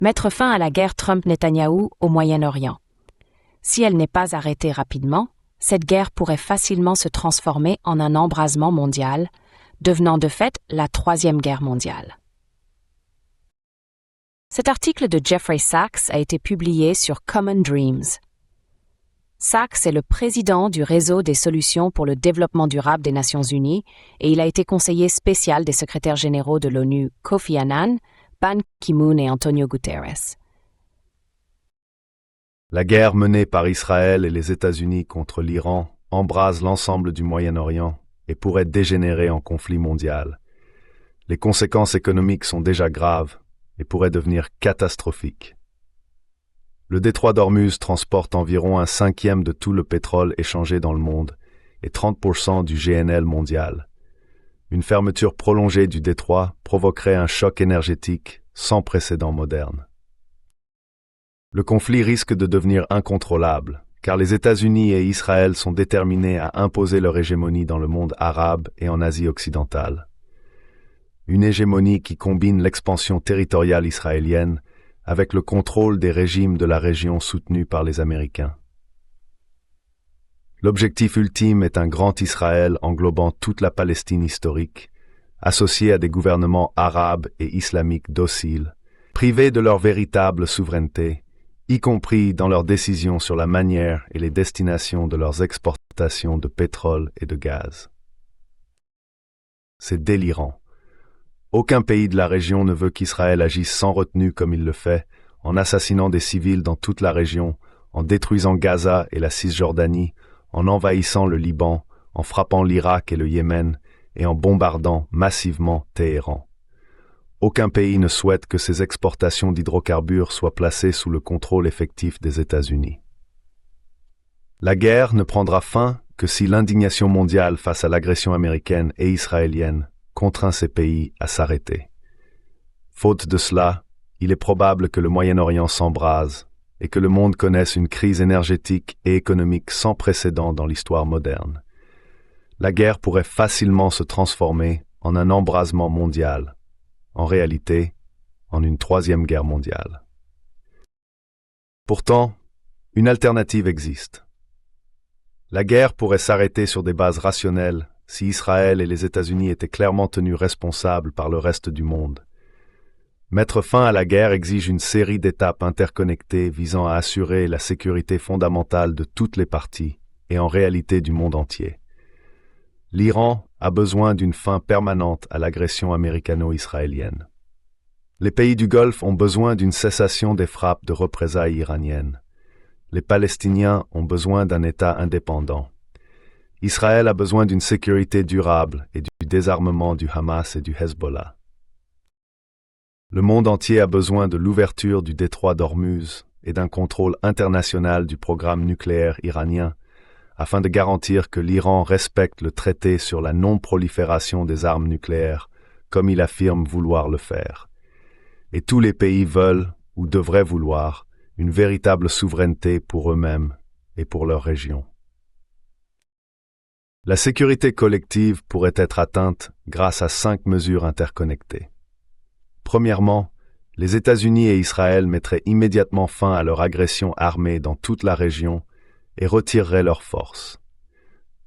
Mettre fin à la guerre Trump-Netanyahou au Moyen-Orient. Si elle n'est pas arrêtée rapidement, cette guerre pourrait facilement se transformer en un embrasement mondial, devenant de fait la Troisième Guerre mondiale. Cet article de Jeffrey Sachs a été publié sur Common Dreams. Sachs est le président du Réseau des solutions pour le développement durable des Nations Unies et il a été conseiller spécial des secrétaires généraux de l'ONU Kofi Annan, Ban Ki-moon et Antonio Guterres. La guerre menée par Israël et les États-Unis contre l'Iran embrase l'ensemble du Moyen-Orient et pourrait dégénérer en conflit mondial. Les conséquences économiques sont déjà graves et pourraient devenir catastrophiques. Le détroit d'Ormuz transporte environ 1/5 de tout le pétrole échangé dans le monde et 30% du GNL mondial. Une fermeture prolongée du détroit provoquerait un choc énergétique sans précédent moderne. Le conflit risque de devenir incontrôlable, car les États-Unis et Israël sont déterminés à imposer leur hégémonie dans le monde arabe et en Asie occidentale. Une hégémonie qui combine l'expansion territoriale israélienne avec le contrôle des régimes de la région soutenus par les Américains. L'objectif ultime est un grand Israël englobant toute la Palestine historique, associé à des gouvernements arabes et islamiques dociles, privés de leur véritable souveraineté, y compris dans leurs décisions sur la manière et les destinations de leurs exportations de pétrole et de gaz. C'est délirant. Aucun pays de la région ne veut qu'Israël agisse sans retenue comme il le fait, en assassinant des civils dans toute la région, en détruisant Gaza et la Cisjordanie, en envahissant le Liban, en frappant l'Irak et le Yémen, et en bombardant massivement Téhéran. Aucun pays ne souhaite que ses exportations d'hydrocarbures soient placées sous le contrôle effectif des États-Unis. La guerre ne prendra fin que si l'indignation mondiale face à l'agression américaine et israélienne contraint ces pays à s'arrêter. Faute de cela, il est probable que le Moyen-Orient s'embrase et que le monde connaisse une crise énergétique et économique sans précédent dans l'histoire moderne. La guerre pourrait facilement se transformer en un embrasement mondial, en réalité, en une troisième guerre mondiale. Pourtant, une alternative existe. La guerre pourrait s'arrêter sur des bases rationnelles si Israël et les États-Unis étaient clairement tenus responsables par le reste du monde. Mettre fin à la guerre exige une série d'étapes interconnectées visant à assurer la sécurité fondamentale de toutes les parties et en réalité du monde entier. L'Iran a besoin d'une fin permanente à l'agression américano-israélienne. Les pays du Golfe ont besoin d'une cessation des frappes de représailles iraniennes. Les Palestiniens ont besoin d'un État indépendant. Israël a besoin d'une sécurité durable et du désarmement du Hamas et du Hezbollah. Le monde entier a besoin de l'ouverture du détroit d'Ormuz et d'un contrôle international du programme nucléaire iranien afin de garantir que l'Iran respecte le traité sur la non-prolifération des armes nucléaires comme il affirme vouloir le faire. Et tous les pays veulent, ou devraient vouloir, une véritable souveraineté pour eux-mêmes et pour leur région. La sécurité collective pourrait être atteinte grâce à 5 mesures interconnectées. Premièrement, les États-Unis et Israël mettraient immédiatement fin à leur agression armée dans toute la région et retireraient leurs forces.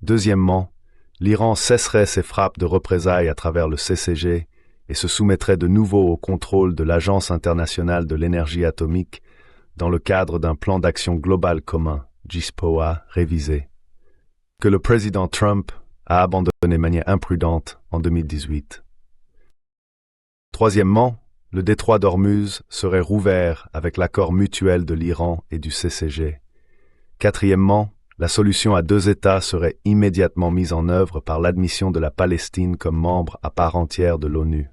Deuxièmement, l'Iran cesserait ses frappes de représailles à travers le CCG et se soumettrait de nouveau au contrôle de l'Agence internationale de l'énergie atomique dans le cadre d'un plan d'action global commun, JISPOA, révisé, que le président Trump a abandonné de manière imprudente en 2018. Troisièmement, le détroit d'Ormuz serait rouvert avec l'accord mutuel de l'Iran et du CCG. Quatrièmement, la solution à 2 États serait immédiatement mise en œuvre par l'admission de la Palestine comme membre à part entière de l'ONU.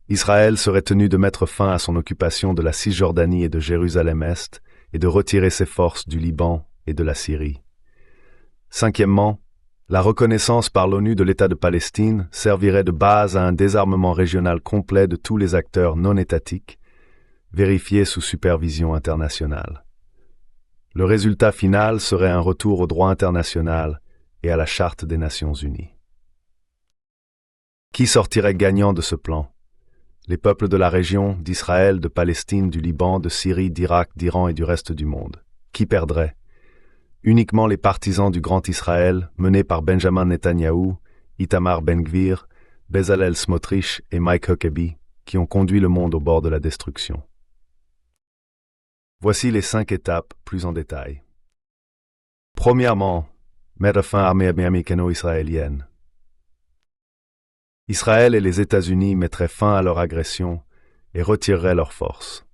Israël serait tenu de mettre fin à son occupation de la Cisjordanie et de Jérusalem-Est et de retirer ses forces du Liban et de la Syrie. Cinquièmement, la reconnaissance par l'ONU de l'État de Palestine servirait de base à un désarmement régional complet de tous les acteurs non étatiques, vérifiés sous supervision internationale. Le résultat final serait un retour au droit international et à la Charte des Nations Unies. Qui sortirait gagnant de ce plan? les peuples de la région, d'Israël, de Palestine, du Liban, de Syrie, d'Irak, d'Iran et du reste du monde. Qui perdrait? Uniquement les partisans du Grand Israël, menés par Benjamin Netanyahou, Itamar Ben-Gvir, Bezalel Smotrich et Mike Huckabee, qui ont conduit le monde au bord de la destruction. Voici les 5 étapes plus en détail. Premièrement, mettre fin à l'armée américano-israélienne. Israël et les États-Unis mettraient fin à leur agression et retireraient leurs forces.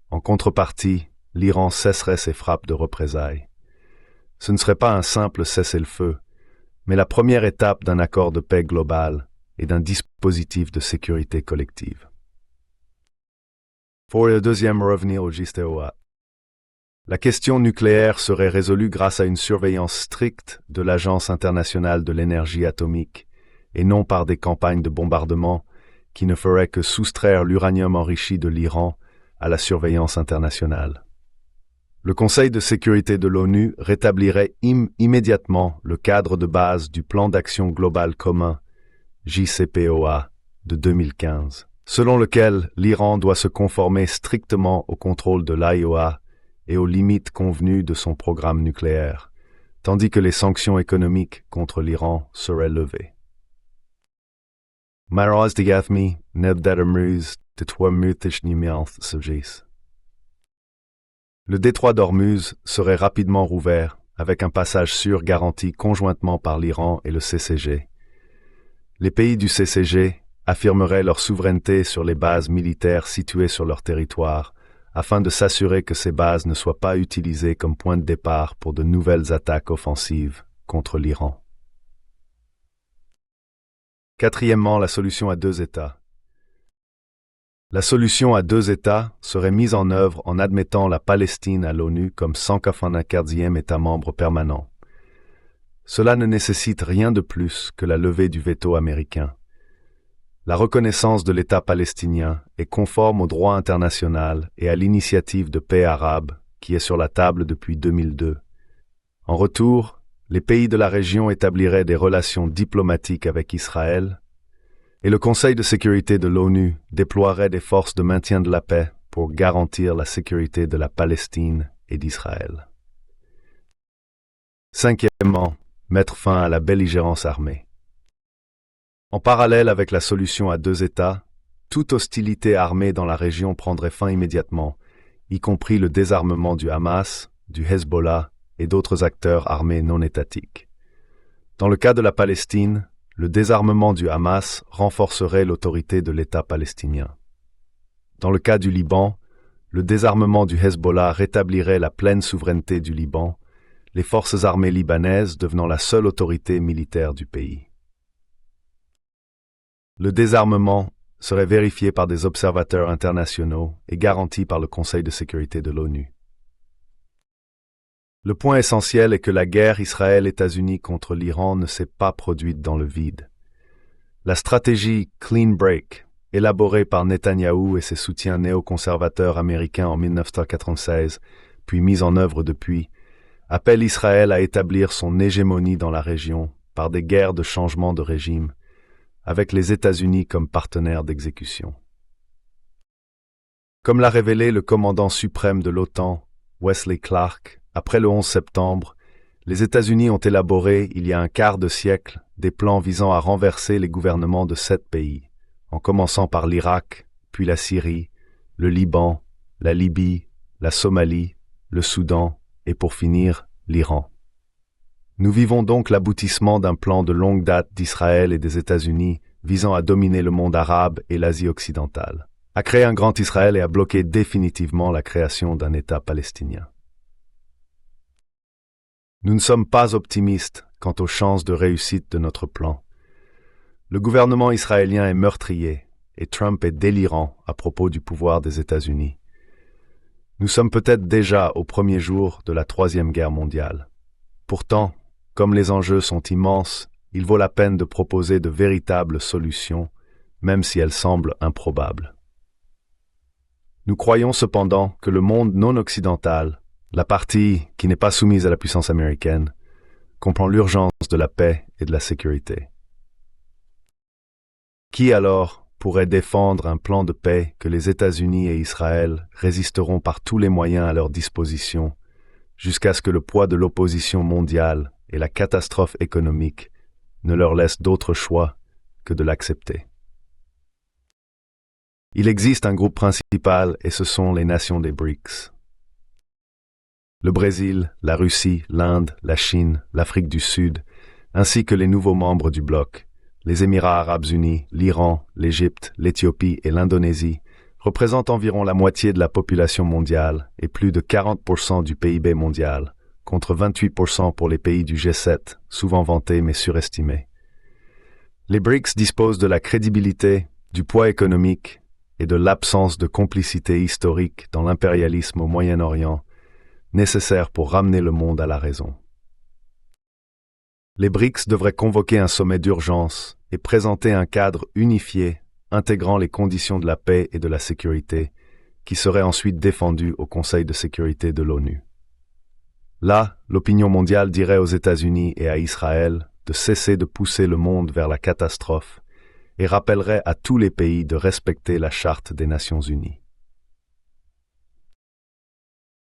En contrepartie, l'Iran cesserait ses frappes de représailles. Ce ne serait pas un simple cessez-le-feu, mais la première étape d'un accord de paix global et d'un dispositif de sécurité collective. Pour le deuxième revenir au GSTOA. La question nucléaire serait résolue grâce à une surveillance stricte de l'Agence internationale de l'énergie atomique et non par des campagnes de bombardement qui ne feraient que soustraire l'uranium enrichi de l'Iran à la surveillance internationale. Le Conseil de sécurité de l'ONU rétablirait immédiatement le cadre de base du plan d'action global commun, JCPOA, de 2015, selon lequel l'Iran doit se conformer strictement au contrôle de l'AIOA et aux limites convenues de son programme nucléaire, tandis que les sanctions économiques contre l'Iran seraient levées. Maraz de Gathmi, Neb d'Adamruz, de Twamuthish Nimelth Sujis. Le détroit d'Ormuz serait rapidement rouvert, avec un passage sûr garanti conjointement par l'Iran et le CCG. Les pays du CCG affirmeraient leur souveraineté sur les bases militaires situées sur leur territoire, afin de s'assurer que ces bases ne soient pas utilisées comme point de départ pour de nouvelles attaques offensives contre l'Iran. Quatrièmement, la solution à 2 États. La solution à 2 États serait mise en œuvre en admettant la Palestine à l'ONU comme 194e État membre permanent. Cela ne nécessite rien de plus que la levée du veto américain. La reconnaissance de l'État palestinien est conforme au droit international et à l'initiative de paix arabe qui est sur la table depuis 2002. En retour, les pays de la région établiraient des relations diplomatiques avec Israël et le Conseil de sécurité de l'ONU déploierait des forces de maintien de la paix pour garantir la sécurité de la Palestine et d'Israël. Cinquièmement, mettre fin à la belligérance armée. En parallèle avec la solution à 2 États, toute hostilité armée dans la région prendrait fin immédiatement, y compris le désarmement du Hamas, du Hezbollah et d'autres acteurs armés non étatiques. Dans le cas de la Palestine, le désarmement du Hamas renforcerait l'autorité de l'État palestinien. Dans le cas du Liban, le désarmement du Hezbollah rétablirait la pleine souveraineté du Liban, les forces armées libanaises devenant la seule autorité militaire du pays. Le désarmement serait vérifié par des observateurs internationaux et garanti par le Conseil de sécurité de l'ONU. Le point essentiel est que la guerre Israël-États-Unis contre l'Iran ne s'est pas produite dans le vide. La stratégie Clean Break, élaborée par Netanyahou et ses soutiens néoconservateurs américains en 1996, puis mise en œuvre depuis, appelle Israël à établir son hégémonie dans la région par des guerres de changement de régime, avec les États-Unis comme partenaires d'exécution. Comme l'a révélé le commandant suprême de l'OTAN, Wesley Clark, après le 11 septembre, les États-Unis ont élaboré, il y a un quart de siècle, des plans visant à renverser les gouvernements de 7 pays, en commençant par l'Irak, puis la Syrie, le Liban, la Libye, la Somalie, le Soudan et pour finir, l'Iran. Nous vivons donc l'aboutissement d'un plan de longue date d'Israël et des États-Unis visant à dominer le monde arabe et l'Asie occidentale, à créer un grand Israël et à bloquer définitivement la création d'un État palestinien. Nous ne sommes pas optimistes quant aux chances de réussite de notre plan. Le gouvernement israélien est meurtrier et Trump est délirant à propos du pouvoir des États-Unis. Nous sommes peut-être déjà au premier jour de la Troisième Guerre mondiale. Pourtant, comme les enjeux sont immenses, il vaut la peine de proposer de véritables solutions, même si elles semblent improbables. Nous croyons cependant que le monde non occidental, la partie qui n'est pas soumise à la puissance américaine, comprend l'urgence de la paix et de la sécurité. Qui alors pourrait défendre un plan de paix que les États-Unis et Israël résisteront par tous les moyens à leur disposition, jusqu'à ce que le poids de l'opposition mondiale et la catastrophe économique ne leur laissent d'autre choix que de l'accepter. Il existe un groupe principal et ce sont les nations des BRICS. Le Brésil, la Russie, l'Inde, la Chine, l'Afrique du Sud, ainsi que les nouveaux membres du bloc, les Émirats arabes unis, l'Iran, l'Égypte, l'Éthiopie et l'Indonésie, représentent environ la moitié de la population mondiale et plus de 40% du PIB mondial, contre 28% pour les pays du G7, souvent vantés mais surestimés. Les BRICS disposent de la crédibilité, du poids économique et de l'absence de complicité historique dans l'impérialisme au Moyen-Orient, nécessaire pour ramener le monde à la raison. Les BRICS devraient convoquer un sommet d'urgence et présenter un cadre unifié intégrant les conditions de la paix et de la sécurité, qui serait ensuite défendu au Conseil de sécurité de l'ONU. Là, l'opinion mondiale dirait aux États-Unis et à Israël de cesser de pousser le monde vers la catastrophe et rappellerait à tous les pays de respecter la Charte des Nations Unies.